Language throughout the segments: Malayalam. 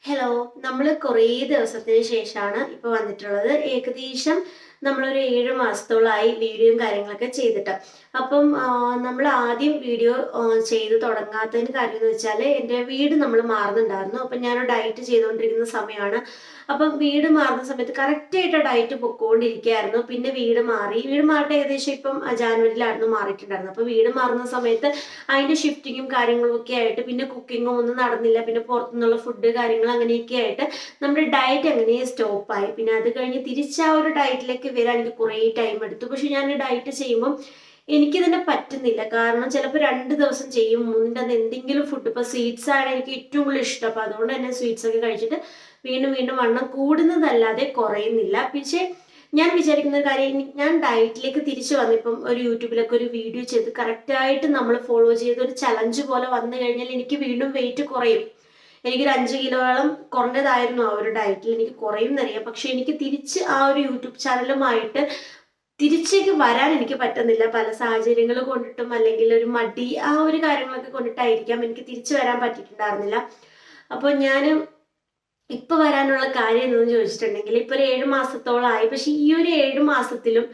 ഹലോ, നമ്മൾ കുറേ ദിവസത്തിന് ശേഷമാണ് ഇപ്പോൾ വന്നിട്ടുള്ളത്. ഏകദേശം നമ്മളൊരു 7 മാസത്തോളമായി വീഡിയോയും കാര്യങ്ങളൊക്കെ ചെയ്തിട്ട്. അപ്പം നമ്മൾ ആദ്യം വീഡിയോ ചെയ്ത് തുടങ്ങാത്തതിന് കാര്യം എന്ന് വെച്ചാൽ എൻ്റെ വീട് നമ്മൾ മാറുന്നുണ്ടായിരുന്നു. അപ്പം ഞാൻ ഡയറ്റ് ചെയ്തുകൊണ്ടിരിക്കുന്ന സമയമാണ്. അപ്പം വീട് മാറുന്ന സമയത്ത് കറക്റ്റായിട്ട് ഡയറ്റ് പൊക്കോണ്ടിരിക്കുകയായിരുന്നു. പിന്നെ വീട് മാറിയിട്ട് ഏകദേശം ഇപ്പം ജാനുവരിയിലായിരുന്നു മാറിയിട്ടുണ്ടായിരുന്നത്. അപ്പോൾ വീട് മാറുന്ന സമയത്ത് അതിൻ്റെ ഷിഫ്റ്റിങ്ങും കാര്യങ്ങളും ഒക്കെ ആയിട്ട് പിന്നെ കുക്കിങ്ങും ഒന്നും നടന്നില്ല. പിന്നെ പുറത്തുനിന്നുള്ള ഫുഡ് കാര്യങ്ങൾ അങ്ങനെയൊക്കെ ആയിട്ട് നമ്മുടെ ഡയറ്റ് അങ്ങനെ സ്റ്റോപ്പായി. പിന്നെ അത് കഴിഞ്ഞ് തിരിച്ച് ആ ഒരു ഡയറ്റിലേക്ക് വരാൻ എനിക്ക് കുറേ ടൈം എടുത്തു. പക്ഷെ ഞാൻ ഡയറ്റ് ചെയ്യുമ്പം എനിക്ക് തന്നെ പറ്റുന്നില്ല. കാരണം ചിലപ്പോൾ 2 ദിവസം ചെയ്യും, മൂന്നിൻ്റെ അന്ന് എന്തെങ്കിലും ഫുഡ്, ഇപ്പോൾ സ്വീറ്റ്സ് ആണ് എനിക്ക് ഏറ്റവും കൂടുതൽ ഇഷ്ടം. അപ്പോൾ അതുകൊണ്ട് തന്നെ സ്വീറ്റ്സ് ഒക്കെ കഴിച്ചിട്ട് വീണ്ടും വീണ്ടും വണ്ണം കൂടുന്നതല്ലാതെ കുറയുന്നില്ല. പക്ഷേ ഞാൻ വിചാരിക്കുന്ന ഒരു കാര്യം, ഞാൻ ഡയറ്റിലേക്ക് തിരിച്ചു വന്നിപ്പം ഒരു യൂട്യൂബിലൊക്കെ ഒരു വീഡിയോ ചെയ്ത് കറക്റ്റായിട്ട് നമ്മൾ ഫോളോ ചെയ്ത് ഒരു ചലഞ്ച് പോലെ വന്നു കഴിഞ്ഞാൽ എനിക്ക് വീണ്ടും വെയിറ്റ് കുറയും. എനിക്കൊരു 5 കിലോയോളം കുറഞ്ഞതായിരുന്നു ആ ഒരു ഡയറ്റിൽ. എനിക്ക് കുറയും എന്നറിയാം. പക്ഷെ എനിക്ക് തിരിച്ച് ആ ഒരു യൂട്യൂബ് ചാനലുമായിട്ട് തിരിച്ചേക്ക് വരാൻ എനിക്ക് പറ്റുന്നില്ല. പല സാഹചര്യങ്ങൾ കൊണ്ടിട്ടും അല്ലെങ്കിൽ ഒരു മടി ആ ഒരു കാര്യങ്ങളൊക്കെ കൊണ്ടിട്ടായിരിക്കാം എനിക്ക് തിരിച്ചു വരാൻ പറ്റിയിട്ടുണ്ടായിരുന്നില്ല. അപ്പോൾ ഞാൻ ഇപ്പൊ വരാനുള്ള കാര്യം എന്തെന്ന് ചോദിച്ചിട്ടുണ്ടെങ്കിൽ, ഇപ്പൊ ഒരു 7 മാസത്തോളമായി. പക്ഷെ ഈ ഒരു 7 മാസത്തിലും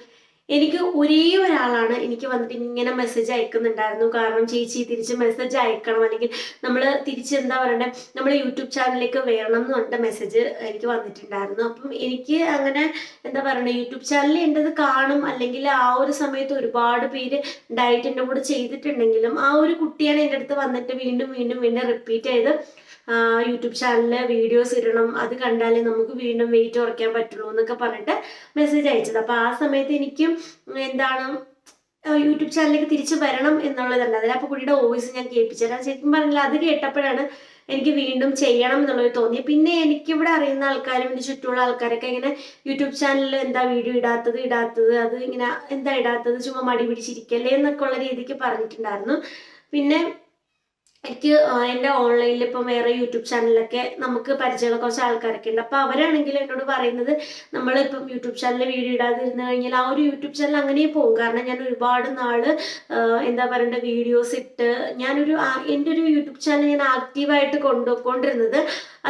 എനിക്ക് ഒരേ ഒരാളാണ് എനിക്ക് വന്നിട്ട് ഇങ്ങനെ മെസ്സേജ് അയക്കുന്നുണ്ടായിരുന്നു. കാരണം ചേച്ചി തിരിച്ച് മെസ്സേജ് അയക്കണം, അല്ലെങ്കിൽ നമ്മൾ തിരിച്ച് എന്താ പറയണ്ടേ, നമ്മൾ യൂട്യൂബ് ചാനലിലേക്ക് വരണം എന്ന് പറഞ്ഞിട്ട് മെസ്സേജ് എനിക്ക് വന്നിട്ടുണ്ടായിരുന്നു. അപ്പം എനിക്ക് അങ്ങനെ എന്താ പറയണ്ടേ, യൂട്യൂബ് ചാനലിൽ എൻ്റെത് കാണും, അല്ലെങ്കിൽ ആ ഒരു സമയത്ത് ഒരുപാട് പേര് ഡയറ്റിൻ്റെ കൂടെ ചെയ്തിട്ടുണ്ടെങ്കിലും ആ ഒരു കുട്ടിയാണ് എൻ്റെ അടുത്ത് വന്നിട്ട് വീണ്ടും വീണ്ടും വീണ്ടും റിപ്പീറ്റ് ചെയ്ത് യൂട്യൂബ് ചാനലിൽ വീഡിയോസ് ഇടണം, അത് കണ്ടാലേ നമുക്ക് വീണ്ടും വെയിറ്റ് കുറയ്ക്കാൻ പറ്റുള്ളൂ എന്നൊക്കെ പറഞ്ഞിട്ട് മെസ്സേജ് അയച്ചത്. അപ്പോൾ ആ സമയത്ത് എനിക്കും എന്താണ് യൂട്യൂബ് ചാനലിലേക്ക് തിരിച്ചു വരണം എന്നുള്ളതുണ്ട്. അതിൽ അപ്പോൾ കുട്ടിയുടെ വോയിസ് ഞാൻ കേൾപ്പിച്ചുതരാം. ശരിക്കും പറഞ്ഞാൽ അത് കേട്ടപ്പോഴാണ് എനിക്ക് വീണ്ടും ചെയ്യണം എന്നുള്ളത് തോന്നി. പിന്നെ എനിക്കിവിടെ അറിയുന്ന ആൾക്കാരും എൻ്റെ ചുറ്റുമുള്ള ആൾക്കാരൊക്കെ ഇങ്ങനെ യൂട്യൂബ് ചാനലിൽ എന്താ വീഡിയോ ഇടാത്തത്, അത് ഇങ്ങനെ എന്താ ഇടാത്തത്, ചുമ്മാ മടി പിടിച്ചിരിക്കല്ലേ എന്നൊക്കെ ഉള്ള രീതിക്ക് പറഞ്ഞിട്ടുണ്ടായിരുന്നു. പിന്നെ എനിക്ക് എൻ്റെ ഓൺലൈനിൽ ഇപ്പം വേറെ യൂട്യൂബ് ചാനലിലൊക്കെ നമുക്ക് പരിചയമുള്ള കുറച്ച് ആൾക്കാരൊക്കെ ഉണ്ട്. അപ്പോൾ അവരാണെങ്കിൽ എന്നോട് പറയുന്നത്, നമ്മളിപ്പം യൂട്യൂബ് ചാനലിൽ വീഡിയോ ഇടാതിരുന്ന് കഴിഞ്ഞാൽ ആ ഒരു യൂട്യൂബ് ചാനൽ അങ്ങനെ പോകും. കാരണം ഞാൻ ഒരുപാട് നാൾ എന്താ പറയണ്ട വീഡിയോസ് ഇട്ട് എൻ്റെ ഒരു യൂട്യൂബ് ചാനൽ ഞാൻ ആക്റ്റീവായിട്ട് കൊണ്ടുപോയിക്കൊണ്ടിരുന്നത്.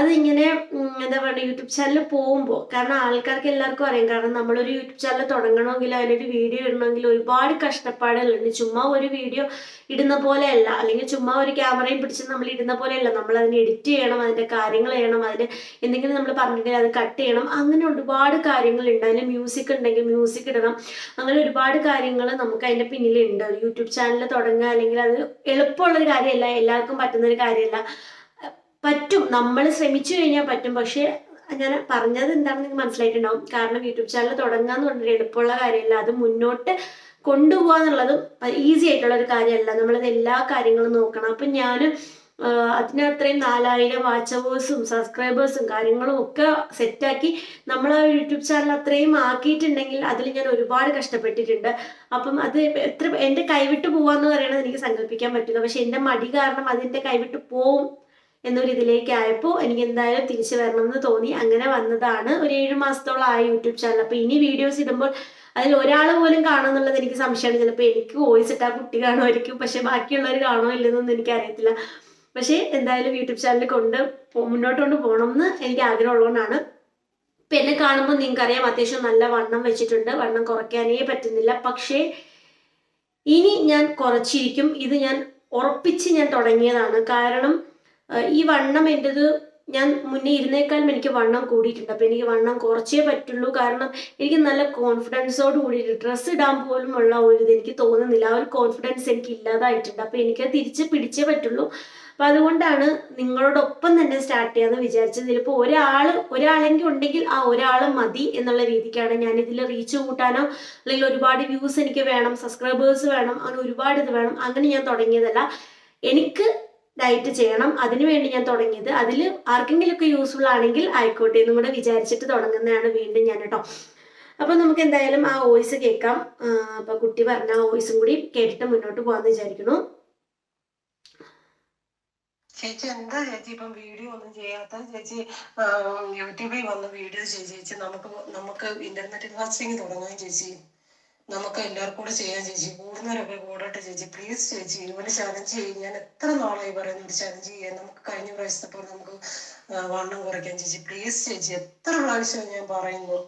അതിങ്ങനെ എന്താ പറയുക, യൂട്യൂബ് ചാനൽ പോകുമ്പോൾ, കാരണം ആൾക്കാർക്ക് എല്ലാവർക്കും അറിയാം, കാരണം നമ്മളൊരു യൂട്യൂബ് ചാനൽ തുടങ്ങണമെങ്കിൽ അതിലൊരു വീഡിയോ ഇടണമെങ്കിൽ ഒരുപാട് കഷ്ടപ്പാടുകളുണ്ട്. ചുമ്മാ ഒരു വീഡിയോ ഇടുന്ന പോലെയല്ല, അല്ലെങ്കിൽ ചുമ്മാ ഒരു ക്യാമറയും പിടിച്ച് നമ്മൾ ഇടുന്ന പോലെയല്ല. നമ്മൾ അതിന് എഡിറ്റ് ചെയ്യണം, അതിൻ്റെ കാര്യങ്ങൾ ചെയ്യണം, അതിന് എന്തെങ്കിലും നമ്മൾ പറഞ്ഞിട്ടുണ്ടെങ്കിൽ അത് കട്ട് ചെയ്യണം, അങ്ങനെ ഒരുപാട് കാര്യങ്ങളുണ്ട്. അതിന് മ്യൂസിക് ഉണ്ടെങ്കിൽ മ്യൂസിക് ഇടണം, അങ്ങനെ ഒരുപാട് കാര്യങ്ങൾ നമുക്ക് അതിൻ്റെ പിന്നിലുണ്ട്. ഒരു യൂട്യൂബ് ചാനൽ തുടങ്ങുക അല്ലെങ്കിൽ അത് എളുപ്പമുള്ളൊരു കാര്യമല്ല, എല്ലാവർക്കും പറ്റുന്നൊരു കാര്യമല്ല. പറ്റും, നമ്മൾ ശ്രമിച്ചു കഴിഞ്ഞാൽ പറ്റും. പക്ഷേ ഞാൻ പറഞ്ഞത് എന്താണെന്ന് നിങ്ങൾക്ക് മനസ്സിലായിട്ടുണ്ടാവും. കാരണം യൂട്യൂബ് ചാനൽ തുടങ്ങുക എന്ന് പറഞ്ഞാൽ എളുപ്പമുള്ള കാര്യമല്ല. അത് മുന്നോട്ട് കൊണ്ടുപോകുക എന്നുള്ളതും ഈസി ആയിട്ടുള്ള ഒരു കാര്യമല്ല. നമ്മളത് എല്ലാ കാര്യങ്ങളും നോക്കണം. അപ്പം ഞാൻ അതിനത്രയും 4000 വാച്ച് അവേഴ്സും സബ്സ്ക്രൈബേഴ്സും കാര്യങ്ങളും ഒക്കെ സെറ്റാക്കി നമ്മൾ ആ യൂട്യൂബ് ചാനൽ അത്രയും ആക്കിയിട്ടുണ്ടെങ്കിൽ അതിൽ ഞാൻ ഒരുപാട് കഷ്ടപ്പെട്ടിട്ടുണ്ട്. അപ്പം അത് എത്ര എൻ്റെ കൈവിട്ട് പോവാന്ന് പറയണത് എനിക്ക് സങ്കല്പിക്കാൻ പറ്റില്ല. പക്ഷെ എൻ്റെ മടി കാരണം അതിൻ്റെ കൈവിട്ട് പോവും എന്നൊരു ഇതിലേക്ക് ആയപ്പോൾ എനിക്ക് എന്തായാലും തിരിച്ചു വരണം എന്ന് തോന്നി. അങ്ങനെ വന്നതാണ്. ഒരു 7 മാസത്തോളം ആയി യൂട്യൂബ് ചാനൽ. അപ്പോൾ ഇനി വീഡിയോസ് ഇടുമ്പോൾ അതിൽ ഒരാൾ പോലും കാണുമെന്നുള്ളത് എനിക്ക് സംശയമാണ്. ചിലപ്പോൾ എനിക്ക് വോയിസ് ഇട്ടാൽ കുട്ടി കാണുമായിരിക്കും, പക്ഷെ ബാക്കിയുള്ളവർ കാണുമോ ഇല്ലെന്നൊന്നും എനിക്കറിയത്തില്ല. പക്ഷേ എന്തായാലും യൂട്യൂബ് ചാനൽ മുന്നോട്ട് കൊണ്ട് പോകണം എന്ന് എനിക്ക് ആഗ്രഹമുള്ളതുകൊണ്ടാണ്. ഇപ്പം എന്നെ കാണുമ്പോൾ നിങ്ങൾക്കറിയാം, അത്യാവശ്യം നല്ല വണ്ണം വെച്ചിട്ടുണ്ട്, വണ്ണം കുറയ്ക്കാനേ പറ്റുന്നില്ല. പക്ഷേ ഇനി ഞാൻ കുറച്ചിരിക്കും. ഇത് ഞാൻ ഉറപ്പിച്ച് ഞാൻ തുടങ്ങിയതാണ്. കാരണം ഈ വണ്ണം എൻ്റെത്, ഞാൻ മുന്നേ ഇരുന്നേക്കാളും എനിക്ക് വണ്ണം കൂടിയിട്ടുണ്ട്. അപ്പോൾ എനിക്ക് വണ്ണം കുറച്ചേ പറ്റുള്ളൂ. കാരണം എനിക്ക് നല്ല കോൺഫിഡൻസോട് കൂടിയിട്ട് ഡ്രസ്സ് ഇടാൻ പോലും ഉള്ള ഒരു ഇത് എനിക്ക് തോന്നുന്നില്ല. ആ ഒരു കോൺഫിഡൻസ് എനിക്ക് ഇല്ലാതായിട്ടുണ്ട്. അപ്പോൾ എനിക്കത് തിരിച്ച് പിടിച്ചേ പറ്റുള്ളൂ. അപ്പോൾ അതുകൊണ്ടാണ് നിങ്ങളോടൊപ്പം തന്നെ സ്റ്റാർട്ട് ചെയ്യാമെന്ന് വിചാരിച്ചത്. ഇതിലിപ്പോൾ ഒരാളെങ്കിലും ഉണ്ടെങ്കിൽ ആ ഒരാൾ മതി എന്നുള്ള രീതിക്കാണ് ഞാൻ ഇതിൽ റീച്ച് കൂട്ടാനോ അല്ലെങ്കിൽ ഒരുപാട് വ്യൂസ് എനിക്ക് വേണം, സബ്സ്ക്രൈബേഴ്സ് വേണം, അങ്ങനെ ഒരുപാട് ഇത് വേണം, അങ്ങനെ ഞാൻ തുടങ്ങിയതല്ല. എനിക്ക് ഡയറ്റ് ചെയ്യണം, അതിനുവേണ്ടി ഞാൻ തുടങ്ങിയത്. അതിൽ ആർക്കെങ്കിലുമൊക്കെ യൂസ്ഫുൾ ആണെങ്കിൽ ആയിക്കോട്ടെ എന്നും കൂടെ വിചാരിച്ചിട്ട് തുടങ്ങുന്നതാണ് വീണ്ടും ഞാൻ കേട്ടോ. അപ്പോൾ നമുക്ക് എന്തായാലും ആ വോയിസ് കേൾക്കാം. അപ്പോൾ കുട്ടി പറഞ്ഞ ആ വോയിസും കൂടി കേട്ടിട്ട് മുന്നോട്ട് പോകാമെന്ന് വിചാരിക്കുന്നു. ചേച്ചി എന്താ ചേച്ചി ഇപ്പം വീഡിയോ ഒന്നും ചെയ്യാത്ത? ചേച്ചി യൂട്യൂബിൽ വന്ന് വീഡിയോ ചേച്ചി നമുക്ക് ഇന്റർനെറ്റ് ഫാസ്റ്റിംഗ് തുടങ്ങാം ചേച്ചി. നമുക്ക് എല്ലാവർക്കും കൂടെ ചെയ്യാൻ ചേച്ചി. കൂടുന്നവരൊക്കെ കൂടട്ടെ ചേച്ചി. പ്ലീസ് ചേച്ചി, ഒരു ചലഞ്ച് ചെയ്യും. ഞാൻ എത്ര നാളായി പറയുന്നു ഒരു ചലഞ്ച് ചെയ്യാൻ. നമുക്ക് കഴിഞ്ഞ പ്രാവശ്യത്തെ പോലെ നമുക്ക് വണ്ണം കുറയ്ക്കാൻ ചേച്ചി. പ്ലീസ് ചേച്ചി, എത്ര പ്രാവശ്യം ഞാൻ പറയുന്നു.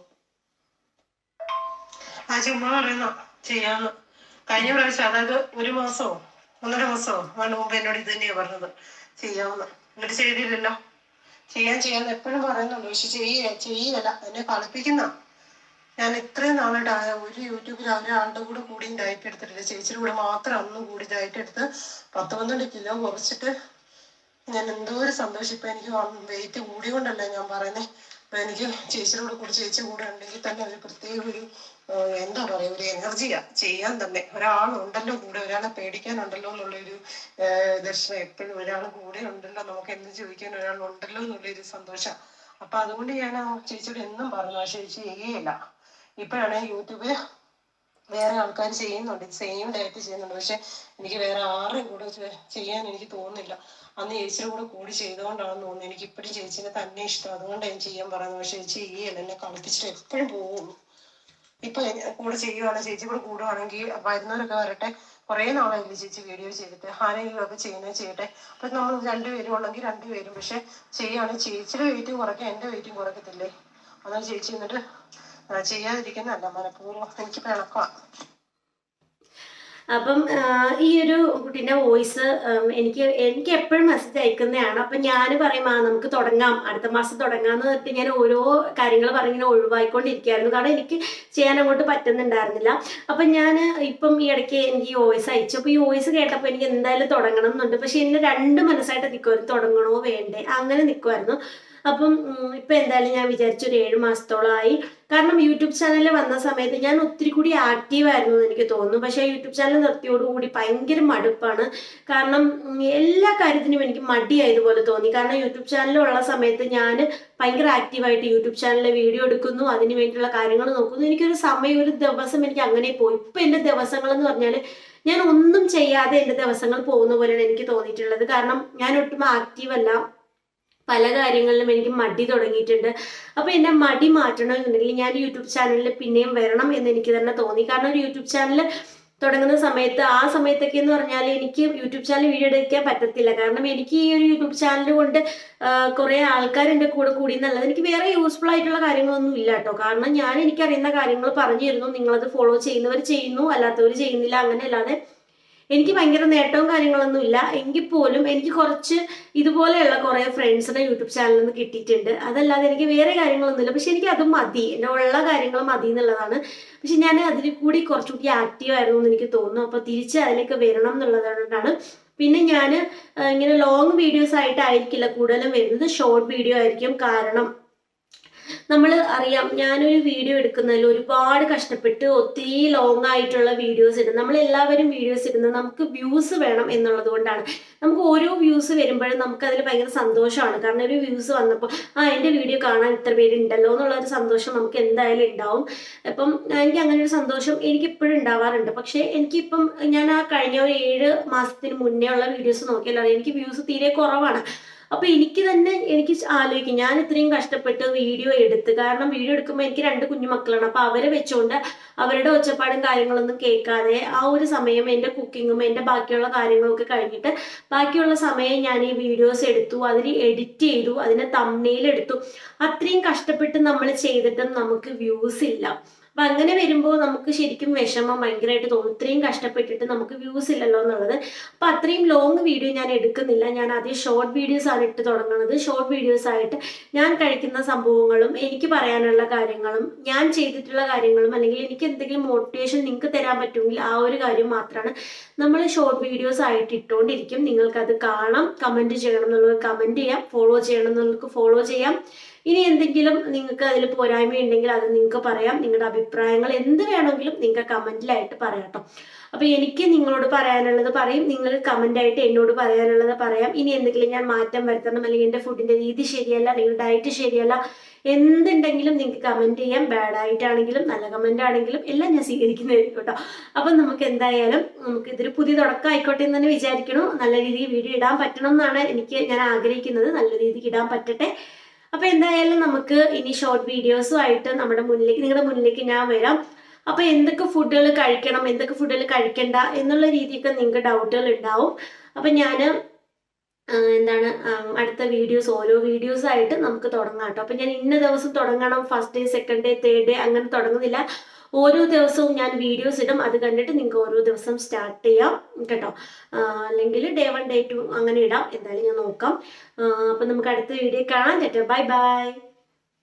ആ ചുമ്മാ പറയുന്ന ചെയ്യാന്ന്. കഴിഞ്ഞ പ്രാവശ്യം, അതായത് ഒരു മാസമോ 1.5 മാസമോ അതിന് മുമ്പ് എന്നോട് ഇത് തന്നെയാ പറഞ്ഞത്, ചെയ്യാമെന്ന്. എന്നിട്ട് ചെയ്തില്ലല്ലോ. ചെയ്യാന്ന് എപ്പോഴും പറയുന്നുള്ളൂ, പക്ഷെ ചെയ്യല്ല. എന്നെ കളിപ്പിക്കുന്ന. ഞാൻ ഇത്രയും നാളായിട്ട് ഒരു യൂട്യൂബിൽ ഒരാളുടെ കൂടെ കൂടി ഡയറ്റ് എടുത്തിട്ടില്ല. ചേച്ചിയുടെ കൂടെ മാത്രം അന്ന് കൂടി ഡയറ്റ് എടുത്ത് 12 കിലോ കുറച്ചിട്ട് ഞാൻ എന്തോ ഒരു സന്തോഷം. ഇപ്പൊ എനിക്ക് വെയിറ്റ് കൂടിയോണ്ടല്ല ഞാൻ പറയുന്നത്. അപ്പൊ എനിക്ക് ചേച്ചിയുടെ കൂടെ ചേച്ചി കൂടെ ഉണ്ടെങ്കിൽ തന്നെ ഒരു പ്രത്യേക ഒരു എന്താ പറയാ, ഒരു എനർജിയാ ചെയ്യാൻ തന്നെ. ഒരാളുണ്ടല്ലോ കൂടെ, ഒരാളെ പേടിക്കാനുണ്ടല്ലോ എന്നുള്ളൊരു ദർശനം. എപ്പോഴും ഒരാൾ കൂടെ ഉണ്ടല്ലോ, നമുക്ക് എന്ത് ചോദിക്കാൻ ഒരാളുണ്ടല്ലോ എന്നുള്ളൊരു സന്തോഷം. അപ്പൊ അതുകൊണ്ട് ഞാൻ ആ ചേച്ചിയോട് എന്നും പറഞ്ഞു, ആ ചേച്ചി ചെയ്യേയില്ല. ഇപ്പോഴാണ് യൂട്യൂബിൽ വേറെ ആൾക്കാർ ചെയ്യുന്നുണ്ട്, സെയിം ഡയറ്റ് ചെയ്യുന്നുണ്ട്. പക്ഷെ എനിക്ക് വേറെ ആരുടെയും കൂടെ ചെയ്യാൻ എനിക്ക് തോന്നുന്നില്ല. അന്ന് ചേച്ചിയുടെ കൂടെ കൂടി ചെയ്തുകൊണ്ടാണെന്ന് തോന്നുന്നു. എനിക്ക് ഇപ്പോഴും ചേച്ചിനെ തന്നെ ഇഷ്ടം, അതുകൊണ്ടാണ് ഞാൻ ചെയ്യാൻ പറയുന്നത്. പക്ഷെ ചേച്ചി ചെയ്യല്ല, എന്നെ കളിപ്പിച്ചിട്ട് എപ്പോഴും പോകുള്ളൂ. ഇപ്പൊ കൂടെ ചെയ്യുവാണ്, ചേച്ചി കൂടെ കൂടുവാണെങ്കിൽ വരുന്നവരൊക്കെ വരട്ടെ. കുറെ നാളായില്ലേ ചേച്ചി വീഡിയോ ചെയ്തിട്ട്, ആരെങ്കിലും ഒക്കെ ചെയ്യട്ടെ. അപ്പൊ നമ്മൾ 2 പേരും ഉള്ളെങ്കിൽ 2 പേരും. പക്ഷെ ചെയ്യുവാണെങ്കിൽ ചേച്ചിയുടെ വെയിറ്റും കുറയ്ക്കാം, എന്റെ വെയിറ്റും കുറയ്ക്കത്തില്ലേ. അതാണ് ചേച്ചി എന്നിട്ട് ചെയ്യാതിരിക്കുന്നതല്ല, മനഃപൂർവ്വം. എനിക്ക് പിണക്കമാണ്. അപ്പം ഈ ഒരു കുട്ടീൻ്റെ വോയിസ് എനിക്ക് എപ്പോഴും മെസ്സേജ് അയക്കുന്നതാണ്. അപ്പം ഞാൻ പറയും, നമുക്ക് തുടങ്ങാം, അടുത്ത മാസം തുടങ്ങാമെന്ന് പറഞ്ഞിട്ട് ഞാൻ ഓരോ കാര്യങ്ങൾ പറഞ്ഞിങ്ങനെ ഒഴിവായിക്കൊണ്ടിരിക്കുകയായിരുന്നു. കാരണം എനിക്ക് ചെയ്യാൻ അങ്ങോട്ട് പറ്റുന്നുണ്ടായിരുന്നില്ല. അപ്പം ഞാൻ ഇപ്പം ഈ ഇടയ്ക്ക് എനിക്ക് ഈ വോയിസ് അയച്ചു. അപ്പോൾ ഈ വോയിസ് കേട്ടപ്പോൾ എനിക്ക് എന്തായാലും തുടങ്ങണം എന്നുണ്ട്. പക്ഷെ എന്നെ 2 മനസ്സായിട്ട് നിൽക്കുമായിരുന്നു, തുടങ്ങണോ വേണ്ടേ അങ്ങനെ നിൽക്കുമായിരുന്നു. അപ്പം ഇപ്പം എന്തായാലും ഞാൻ വിചാരിച്ചു, ഒരു 7 മാസത്തോളമായി. കാരണം യൂട്യൂബ് ചാനലിൽ വന്ന സമയത്ത് ഞാൻ ഒത്തിരി കൂടി ആക്റ്റീവായിരുന്നു എന്ന് എനിക്ക് തോന്നുന്നു. പക്ഷേ യൂട്യൂബ് ചാനൽ നിർത്തിയോടുകൂടി ഭയങ്കര മടുപ്പാണ്. കാരണം എല്ലാ കാര്യത്തിനും എനിക്ക് മടിയായതുപോലെ തോന്നി. കാരണം യൂട്യൂബ് ചാനലുള്ള സമയത്ത് ഞാൻ ഭയങ്കര ആക്റ്റീവായിട്ട് യൂട്യൂബ് ചാനലിൽ വീഡിയോ എടുക്കുന്നു, അതിന് വേണ്ടിയിട്ടുള്ള കാര്യങ്ങൾ നോക്കുന്നു. എനിക്കൊരു സമയം, ഒരു ദിവസം എനിക്ക് അങ്ങനെ പോയി. ഇപ്പം എൻ്റെ ദിവസങ്ങൾ എന്ന് പറഞ്ഞാൽ ഞാൻ ഒന്നും ചെയ്യാതെ എൻ്റെ ദിവസങ്ങൾ പോകുന്ന പോലെയാണ് എനിക്ക് തോന്നിയിട്ടുള്ളത്. കാരണം ഞാൻ ഒട്ടും ആക്റ്റീവല്ല, പല കാര്യങ്ങളിലും എനിക്ക് മടി തുടങ്ങിയിട്ടുണ്ട്. അപ്പോൾ എന്നെ മടി മാറ്റണമെന്നുണ്ടെങ്കിൽ ഞാൻ യൂട്യൂബ് ചാനലിൽ പിന്നെയും വരണം എന്ന് എനിക്ക് തന്നെ തോന്നി. കാരണം ഒരു യൂട്യൂബ് ചാനൽ തുടങ്ങുന്ന സമയത്ത്, ആ സമയത്തൊക്കെ എന്ന് പറഞ്ഞാൽ എനിക്ക് യൂട്യൂബ് ചാനൽ വീഡിയോ എടുക്കാൻ പറ്റത്തില്ല. കാരണം എനിക്ക് ഈ ഒരു യൂട്യൂബ് ചാനൽ കൊണ്ട് കുറേ ആൾക്കാർ എൻ്റെ കൂടെ കൂടി എന്നുള്ളത്, എനിക്ക് വേറെ യൂസ്ഫുൾ ആയിട്ടുള്ള കാര്യങ്ങളൊന്നും ഇല്ല കേട്ടോ. കാരണം ഞാൻ എനിക്കറിയുന്ന കാര്യങ്ങൾ പറഞ്ഞു തരുന്നു, നിങ്ങളത് ഫോളോ ചെയ്യുന്നവർ ചെയ്യുന്നു, അല്ലാത്തവർ ചെയ്യുന്നില്ല, അങ്ങനെ അല്ലാതെ എനിക്ക് ഭയങ്കര നേട്ടവും കാര്യങ്ങളൊന്നും ഇല്ല. എങ്കിൽ പോലും എനിക്ക് കുറച്ച് ഇതുപോലെയുള്ള കുറേ ഫ്രണ്ട്സിനെ യൂട്യൂബ് ചാനലിൽ നിന്ന് കിട്ടിയിട്ടുണ്ട്. അതല്ലാതെ എനിക്ക് വേറെ കാര്യങ്ങളൊന്നുമില്ല. പക്ഷെ എനിക്ക് അത് മതി, എൻ്റെ ഉള്ള കാര്യങ്ങൾ മതി എന്നുള്ളതാണ്. പക്ഷെ ഞാൻ അതിൽ കൂടി കുറച്ചുകൂടി ആക്റ്റീവ് ആയിരുന്നു എന്ന് എനിക്ക് തോന്നുന്നു. അപ്പോൾ തിരിച്ച് അതിലേക്ക് വരണം എന്നുള്ളതുകൊണ്ടാണ്. പിന്നെ ഞാൻ ഇങ്ങനെ ലോങ് വീഡിയോസ് ആയിട്ടായിരിക്കില്ല കൂടുതലും വരുന്നത്, ഷോർട്ട് വീഡിയോ ആയിരിക്കും. കാരണം നമ്മൾ അറിയാം, ഞാനൊരു വീഡിയോ എടുക്കുന്നതിൽ ഒരുപാട് കഷ്ടപ്പെട്ട് ഒത്തിരി ലോങ് ആയിട്ടുള്ള വീഡിയോസ് ഇടും. നമ്മളെല്ലാവരും വീഡിയോസ് ഇടുന്നത് നമുക്ക് വ്യൂസ് വേണം എന്നുള്ളത് കൊണ്ടാണ്. നമുക്ക് ഓരോ വ്യൂസ് വരുമ്പോഴും നമുക്കതിൽ ഭയങ്കര സന്തോഷമാണ്. കാരണം ഒരു വ്യൂസ് വന്നപ്പോൾ എൻ്റെ വീഡിയോ കാണാൻ ഇത്ര പേരുണ്ടല്ലോ എന്നുള്ളൊരു സന്തോഷം നമുക്ക് എന്തായാലും ഉണ്ടാവും. അപ്പം എനിക്ക് അങ്ങനെ ഒരു സന്തോഷം എനിക്കിപ്പോഴും ഉണ്ടാവാറുണ്ട്. പക്ഷേ എനിക്കിപ്പം ഞാൻ ആ കഴിഞ്ഞ ഒരു 7 മാസത്തിന് മുന്നേ ഉള്ള വീഡിയോസ് നോക്കിയാൽ എനിക്ക് വ്യൂസ് തീരെ കുറവാണ്. അപ്പൊ എനിക്ക് ആലോചിക്കും, ഞാൻ ഇത്രയും കഷ്ടപ്പെട്ട് വീഡിയോ എടുത്ത്, കാരണം വീഡിയോ എടുക്കുമ്പോൾ എനിക്ക് 2 കുഞ്ഞു മക്കളാണ്. അപ്പൊ അവരെ വെച്ചുകൊണ്ട് അവരുടെ ഒച്ചപ്പാടും കാര്യങ്ങളൊന്നും കേൾക്കാതെ ആ ഒരു സമയം എൻ്റെ കുക്കിങ്ങും എൻ്റെ ബാക്കിയുള്ള കാര്യങ്ങളൊക്കെ കഴിഞ്ഞിട്ട് ബാക്കിയുള്ള സമയം ഞാൻ ഈ വീഡിയോസ് എടുത്തു, അതിൽ എഡിറ്റ് ചെയ്തു, അതിനെ തംബ്നെയിൽ എടുത്തു. അത്രയും കഷ്ടപ്പെട്ട് നമ്മൾ ചെയ്തിട്ടും നമുക്ക് വ്യൂസ് ഇല്ല. അപ്പൊ അങ്ങനെ വരുമ്പോൾ നമുക്ക് ശരിക്കും വിഷമം ഭയങ്കരമായിട്ട് തോന്നും, ഇത്രയും കഷ്ടപ്പെട്ടിട്ട് നമുക്ക് വ്യൂസ് ഇല്ലല്ലോ എന്നുള്ളത്. അപ്പൊ അത്രയും ലോങ് വീഡിയോ ഞാൻ എടുക്കുന്നില്ല. ഞാൻ ആദ്യം ഷോർട്ട് വീഡിയോസ് ആണ് ഇട്ട് തുടങ്ങുന്നത്. ഷോർട്ട് വീഡിയോസ് ആയിട്ട് ഞാൻ കഴിക്കുന്ന സംഭവങ്ങളും എനിക്ക് പറയാനുള്ള കാര്യങ്ങളും ഞാൻ ചെയ്തിട്ടുള്ള കാര്യങ്ങളും, അല്ലെങ്കിൽ എനിക്ക് എന്തെങ്കിലും മോട്ടിവേഷൻ നിങ്ങൾക്ക് തരാൻ പറ്റുമെങ്കിൽ ആ ഒരു കാര്യം മാത്രമാണ് നമ്മൾ ഷോർട്ട് വീഡിയോസ് ആയിട്ട് ഇട്ടുകൊണ്ടിരിക്കും. നിങ്ങൾക്കത് കാണാം, കമന്റ് ചെയ്യണം എന്നുള്ളത് കമന്റ് ചെയ്യാം, ഫോളോ ചെയ്യണം എന്നുള്ളത് ഫോളോ ചെയ്യാം. ഇനി എന്തെങ്കിലും നിങ്ങൾക്ക് അതിൽ പോരായ്മ ഉണ്ടെങ്കിൽ അത് നിങ്ങൾക്ക് പറയാം. നിങ്ങളുടെ അഭിപ്രായങ്ങൾ എന്ത് വേണമെങ്കിലും നിങ്ങൾക്ക് കമന്റിലായിട്ട് പറയാം കേട്ടോ. അപ്പൊ എനിക്ക് നിങ്ങളോട് പറയാനുള്ളത് പറയും, നിങ്ങൾ കമന്റായിട്ട് എന്നോട് പറയാനുള്ളത് പറയാം. ഇനി എന്തെങ്കിലും ഞാൻ മാറ്റം വരുത്തണം, അല്ലെങ്കിൽ എൻ്റെ ഫുഡിന്റെ രീതി ശരിയല്ല, അല്ലെങ്കിൽ ഡയറ്റ് ശരിയല്ല, എന്തുണ്ടെങ്കിലും നിങ്ങൾക്ക് കമന്റ് ചെയ്യാം. ബാഡ് ആയിട്ടാണെങ്കിലും നല്ല കമന്റ് ആണെങ്കിലും എല്ലാം ഞാൻ സ്വീകരിക്കുന്നതായിരിക്കും കേട്ടോ. അപ്പം നമുക്ക് എന്തായാലും ഇതൊരു പുതിയ തുടക്കം ആയിക്കോട്ടെ എന്ന് തന്നെ വിചാരിക്കണു. നല്ല രീതിയിൽ വീഡിയോ ഇടാൻ പറ്റണം എന്നാണ് ഞാൻ ആഗ്രഹിക്കുന്നത്. നല്ല രീതിക്ക് ഇടാൻ പറ്റട്ടെ. അപ്പൊ എന്തായാലും നമുക്ക് ഇനി ഷോർട്ട് വീഡിയോസും ആയിട്ട് നിങ്ങളുടെ മുന്നിലേക്ക് ഞാൻ വരാം. അപ്പോൾ എന്തൊക്കെ ഫുഡുകൾ കഴിക്കണം, എന്തൊക്കെ ഫുഡുകൾ കഴിക്കണ്ട എന്നുള്ള രീതിയൊക്കെ നിങ്ങൾക്ക് ഡൗട്ടുകൾ ഉണ്ടാവും. അപ്പം ഞാൻ എന്താണ് അടുത്ത വീഡിയോസ്, ഓരോ വീഡിയോസ് ആയിട്ട് നമുക്ക് തുടങ്ങാം കേട്ടോ. അപ്പം ഞാൻ ഇന്ന ദിവസം തുടങ്ങണം, first day, second day, third day അങ്ങനെ തുടങ്ങുന്നില്ല. ഓരോ ദിവസവും ഞാൻ വീഡിയോസ് ഇടും. അത് കണ്ടിട്ട് നിങ്ങൾക്ക് ഓരോ ദിവസം സ്റ്റാർട്ട് ചെയ്യാം കേട്ടോ. അല്ലെങ്കിൽ ഡേ 1 ഡേ 2 അങ്ങനെ ഇടാം. എന്തായാലും ഞാൻ നോക്കാം. അപ്പം നമുക്ക് അടുത്ത വീഡിയോ കാണാം. Bye bye.